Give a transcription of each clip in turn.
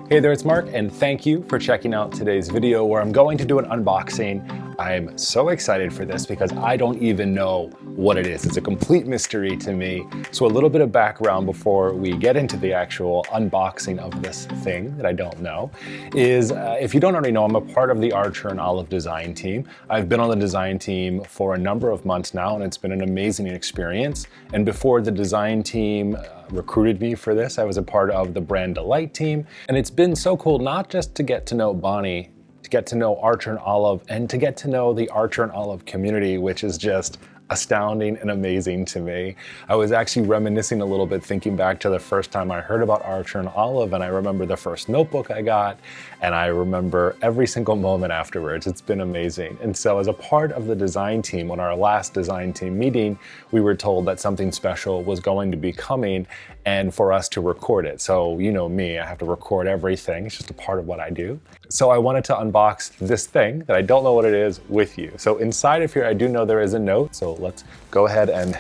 Hey there, it's Mark, and thank you for checking out today's video where I'm going to do an unboxing. I'm so excited for this because I don't even know what it is. It's a complete mystery to me. So a little bit of background before we get into the actual unboxing of this thing that I don't know is, if you don't already know, I'm a part of the Archer and Olive design team. I've been on the design team for a number of months now, and it's been an amazing experience. And before the design team recruited me for this, I was a part of the Brand Delight team. And it's been so cool not just to get to know Bonnie, to get to know Archer and Olive, and to get to know the Archer and Olive community, which is just astounding and amazing to me. I was actually reminiscing a little bit, thinking back to the first time I heard about Archer and Olive, and I remember the first notebook I got, and I remember every single moment afterwards. It's been amazing. And so as a part of the design team, on our last design team meeting, we were told that something special was going to be coming and for us to record it. So you know me, I have to record everything. It's just a part of what I do. So I wanted to unbox this thing that I don't know what it is with you. So inside of here, I do know there is a note. So let's go ahead and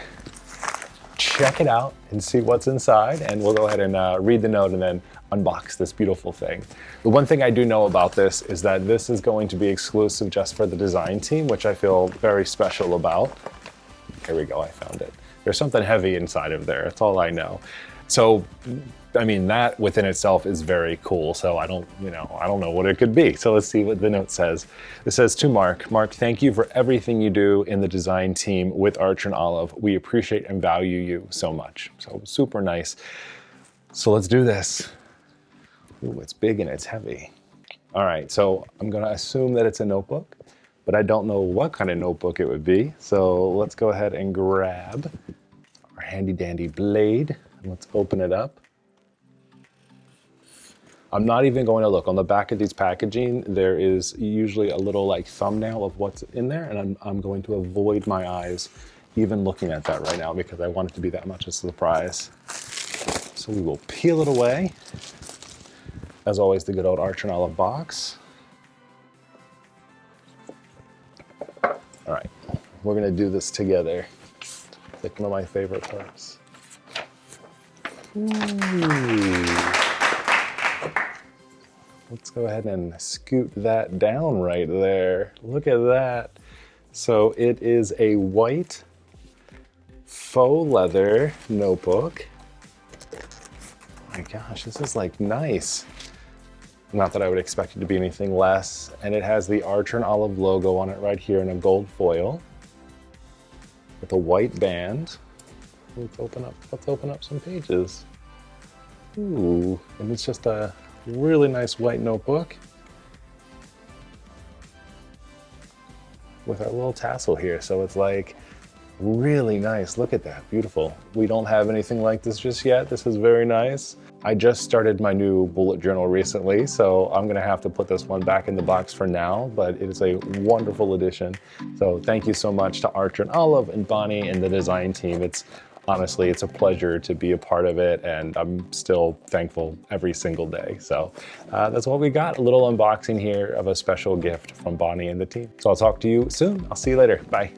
check it out and see what's inside. And we'll go ahead and read the note and then unbox this beautiful thing. The one thing I do know about this is that this is going to be exclusive just for the design team, which I feel very special about. Here we go, I found it. There's something heavy inside of there, that's all I know. So, I mean, that within itself is very cool. So I don't know what it could be. So let's see what the note says. It says, to Mark, thank you for everything you do in the design team with Archer and Olive. We appreciate and value you so much. So super nice. So let's do this. Ooh, it's big and it's heavy. All right, so I'm gonna assume that it's a notebook, but I don't know what kind of notebook it would be. So let's go ahead and grab our handy dandy blade. Let's open it up. I'm not even going to look. On the back of these packaging, there is usually a little like thumbnail of what's in there, and I'm going to avoid my eyes even looking at that right now because I want it to be that much a surprise. So we will peel it away. As always, the good old Archer and Olive box. All right, we're gonna do this together. It's like one of my favorite parts. Ooh. Let's go ahead and scoot that down right there. Look at that. So it is a white faux leather notebook. Oh my gosh, this is like nice. Not that I would expect it to be anything less. And it has the Archer and Olive logo on it right here in a gold foil with a white band. Let's open up some pages. Ooh, and it's just a really nice white notebook with our little tassel here. So it's like really nice. Look at that, beautiful. We don't have anything like this just yet. This is very nice. I just started my new bullet journal recently, so I'm gonna have to put this one back in the box for now, but it is a wonderful addition. So thank you so much to Archer and Olive and Bonnie and the design team. Honestly, it's a pleasure to be a part of it, and I'm still thankful every single day. So that's what we got, a little unboxing here of a special gift from Bonnie and the team. So I'll talk to you soon. I'll see you later. Bye.